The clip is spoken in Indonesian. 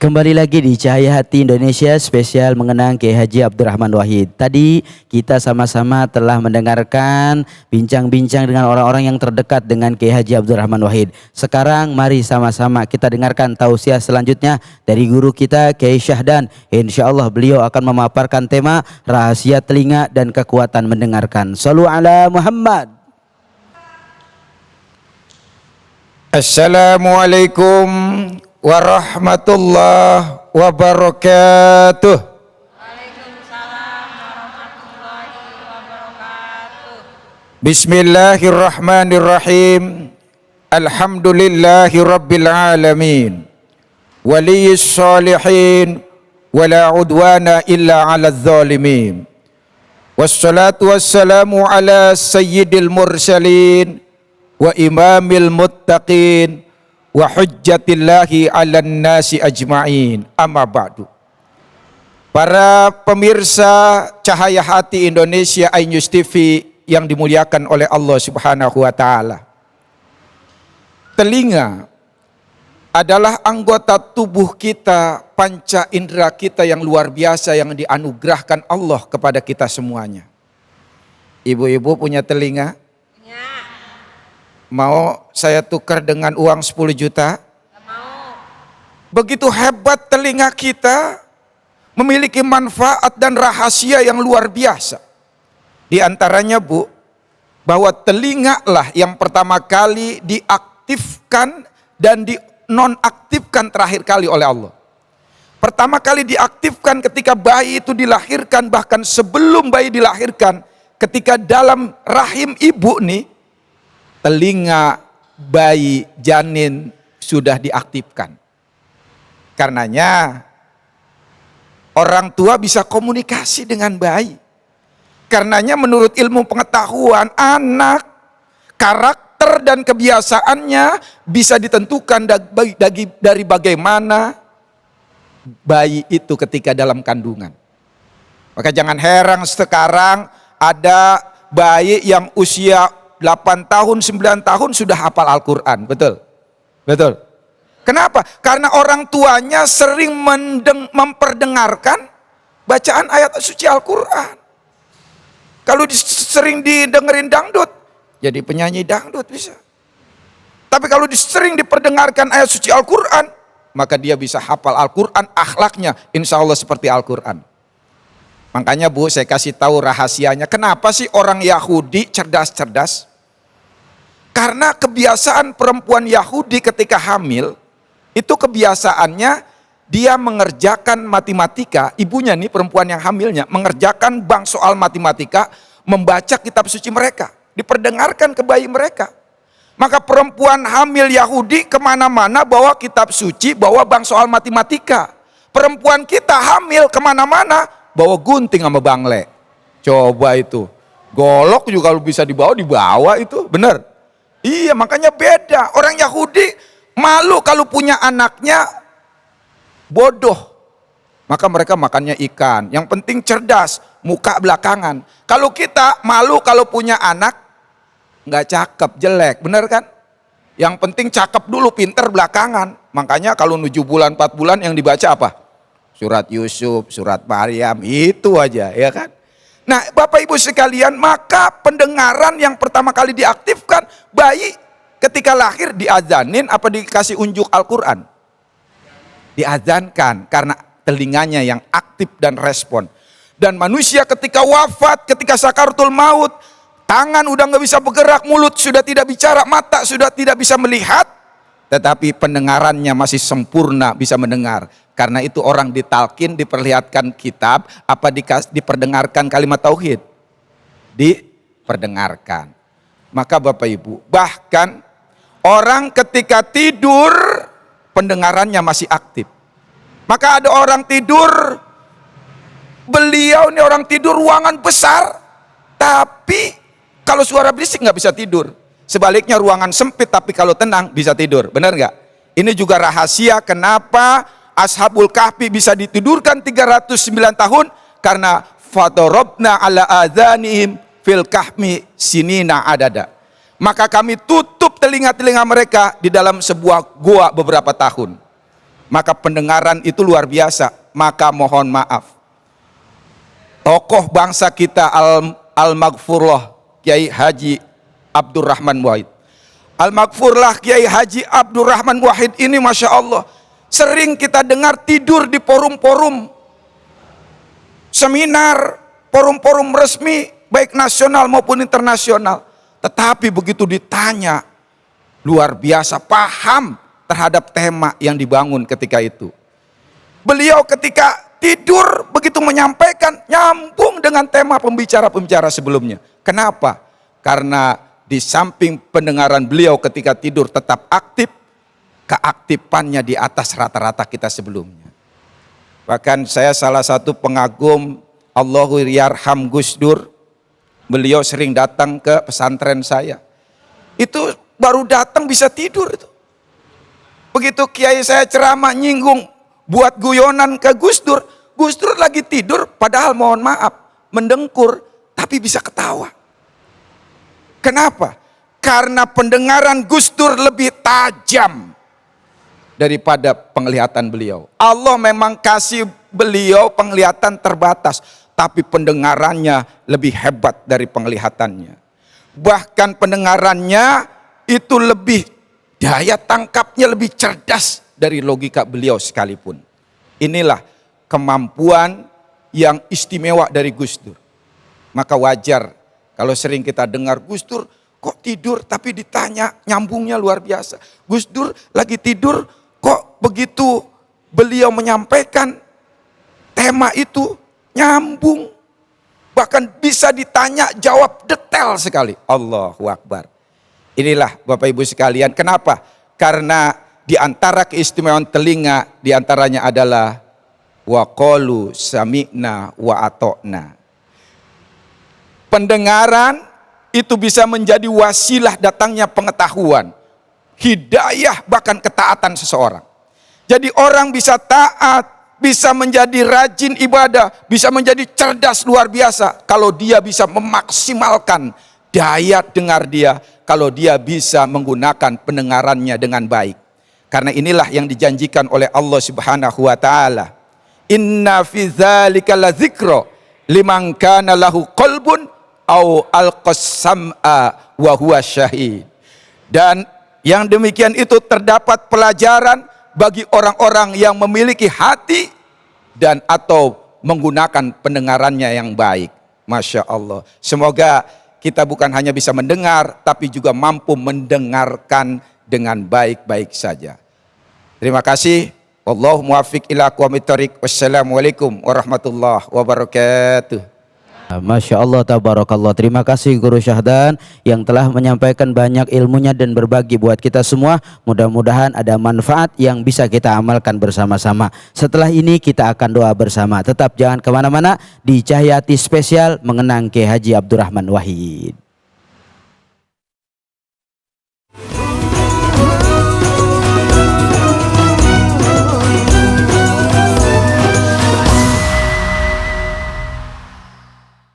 Kembali lagi di Cahaya Hati Indonesia spesial mengenang Kiai Haji Abdurrahman Wahid. Tadi kita sama-sama telah mendengarkan bincang-bincang dengan orang-orang yang terdekat dengan Kiai Haji Abdurrahman Wahid. Sekarang mari sama-sama kita dengarkan tausiah selanjutnya dari guru kita Kiai Syahdan. Insya Allah beliau akan memaparkan tema rahasia telinga dan kekuatan mendengarkan. Shallu ala Muhammad. Assalamualaikum warahmatullahi wabarakatuh. Waalaikumsalam warahmatullahi wabarakatuh. Bismillahirrahmanirrahim. Alhamdulillahi rabbil alamin. Waliyis salihin wala udwana illa ala zalimin. Wassalatu wassalamu ala sayyidil mursalin wa imamil muttaqin wa hujjatillahi 'alan nasi ajma'in. Amma ba'du. Para pemirsa Cahaya Hati Indonesia iNews TV yang dimuliakan oleh Allah Subhanahu wa taala. Telinga adalah anggota tubuh kita, panca indera kita yang luar biasa yang dianugerahkan Allah kepada kita semuanya. Ibu-ibu punya telinga? Mau saya tukar dengan uang 10 juta? Mau. Begitu hebat telinga kita, memiliki manfaat dan rahasia yang luar biasa. Di antaranya Bu, bahwa telinga lah yang pertama kali diaktifkan dan dinonaktifkan terakhir kali oleh Allah. Pertama kali diaktifkan ketika bayi itu dilahirkan, bahkan sebelum bayi dilahirkan, ketika dalam rahim ibu nih, telinga bayi janin sudah diaktifkan. Karenanya orang tua bisa komunikasi dengan bayi. Karenanya menurut ilmu pengetahuan, anak karakter dan kebiasaannya bisa ditentukan dari bagaimana bayi itu ketika dalam kandungan. Maka jangan heran sekarang ada bayi yang usia 8 tahun, 9 tahun sudah hafal Al-Quran. Betul? Betul. Kenapa? Karena orang tuanya sering memperdengarkan bacaan ayat suci Al-Quran. Kalau sering didengerin dangdut, jadi penyanyi dangdut bisa. Tapi kalau sering diperdengarkan ayat suci Al-Quran, maka dia bisa hafal Al-Quran, akhlaknya insya Allah seperti Al-Quran. Makanya Bu, saya kasih tahu rahasianya. Kenapa sih orang Yahudi cerdas-cerdas? Karena kebiasaan perempuan Yahudi ketika hamil, itu kebiasaannya dia mengerjakan matematika, ibunya nih perempuan yang hamilnya, mengerjakan bank soal matematika, membaca kitab suci mereka, diperdengarkan ke bayi mereka. Maka perempuan hamil Yahudi kemana-mana bawa kitab suci, bawa bank soal matematika. Perempuan kita hamil kemana-mana bawa gunting sama bangle. Coba itu, golok juga kalau bisa dibawa itu, benar. Iya, makanya beda. Orang Yahudi malu kalau punya anaknya bodoh. Maka mereka makannya ikan. Yang penting cerdas, muka belakangan. Kalau kita malu kalau punya anak nggak cakep, jelek, bener kan? Yang penting cakep dulu, pinter belakangan. Makanya kalau 7 bulan, 4 bulan yang dibaca apa? Surat Yusuf, surat Maryam, itu aja, ya kan? Nah, Bapak Ibu sekalian, maka pendengaran yang pertama kali diaktifkan, bayi ketika lahir diazanin apa dikasih unjuk Al-Quran? Diazankan, karena telinganya yang aktif dan respon. Dan manusia ketika wafat, ketika sakaratul maut, tangan udah nggak bisa bergerak, mulut sudah tidak bicara, mata sudah tidak bisa melihat, tetapi pendengarannya masih sempurna bisa mendengar. Karena itu orang ditalkin, diperlihatkan kitab, apa diperdengarkan kalimat tauhid? Diperdengarkan. Maka Bapak Ibu, bahkan orang ketika tidur, pendengarannya masih aktif. Maka ada orang tidur, beliau ini orang tidur ruangan besar, tapi kalau suara berisik nggak bisa tidur. Sebaliknya ruangan sempit, tapi kalau tenang bisa tidur. Benar nggak? Ini juga rahasia kenapa Ashabul Kahfi bisa ditidurkan 309 tahun, karena fadarabna ala adhanihim fil kahmi sinina adada. Maka kami tutup telinga-telinga mereka di dalam sebuah gua beberapa tahun. maka pendengaran itu luar biasa. Maka mohon maaf, tokoh bangsa kita Al-Maghfurlah Kiai Haji Abdurrahman Wahid. Al-Maghfurlah Kiai Haji Abdurrahman Wahid ini Masya Allah, sering kita dengar tidur di forum-forum seminar, forum-forum resmi baik nasional maupun internasional. Tetapi begitu ditanya, luar biasa paham terhadap tema yang dibangun ketika itu. Beliau ketika tidur begitu menyampaikan, nyambung dengan tema pembicara-pembicara sebelumnya. Kenapa? Karena di samping pendengaran beliau ketika tidur tetap aktif, keaktifannya di atas rata-rata kita sebelumnya. Bahkan saya salah satu pengagum Allahu yarham Gus Dur. Beliau sering datang ke pesantren saya. Itu baru datang bisa tidur itu. Begitu kiai saya ceramah nyinggung buat guyonan ke Gus Dur lagi tidur, padahal mohon maaf mendengkur tapi bisa ketawa. Kenapa? Karena pendengaran Gus Dur lebih tajam daripada penglihatan beliau. Allah memang kasih beliau penglihatan terbatas, tapi pendengarannya lebih hebat dari penglihatannya. Bahkan pendengarannya itu lebih, daya tangkapnya lebih cerdas dari logika beliau sekalipun. Inilah kemampuan yang istimewa dari Gus Dur. Maka wajar kalau sering kita dengar Gus Dur kok tidur, tapi ditanya nyambungnya luar biasa. Gus Dur lagi tidur kok begitu beliau menyampaikan tema itu nyambung. Bahkan bisa ditanya jawab detail sekali. Allahu Akbar. Inilah Bapak Ibu sekalian, kenapa? Karena di antara keistimewaan telinga, di antaranya adalah waqalu sami'na wa ata'na. Pendengaran itu bisa menjadi wasilah datangnya pengetahuan, hidayah, bahkan ketaatan seseorang. Jadi orang bisa taat, bisa menjadi rajin ibadah, bisa menjadi cerdas luar biasa kalau dia bisa memaksimalkan daya dengar dia, kalau dia bisa menggunakan pendengarannya dengan baik. Karena inilah yang dijanjikan oleh Allah Subhanahu wa taala. Inna fi dzalika ladzikra liman kana lahu qalbun au alqas sam'a wa huwa syahid. Dan yang demikian itu terdapat pelajaran bagi orang-orang yang memiliki hati dan atau menggunakan pendengarannya yang baik. Masya Allah. Semoga kita bukan hanya bisa mendengar, tapi juga mampu mendengarkan dengan baik-baik saja. Terima kasih. Wallahu muwaffiq ila aqwamit thoriq. Wassalamualaikum warahmatullahi wabarakatuh. Masya Allah, tabarakallah. Terima kasih Guru Syahdan yang telah menyampaikan banyak ilmunya dan berbagi buat kita semua. Mudah-mudahan ada manfaat yang bisa kita amalkan bersama-sama. Setelah ini kita akan doa bersama. Tetap jangan kemana-mana, di Cahyati Spesial mengenang Kiai Haji Abdurrahman Wahid.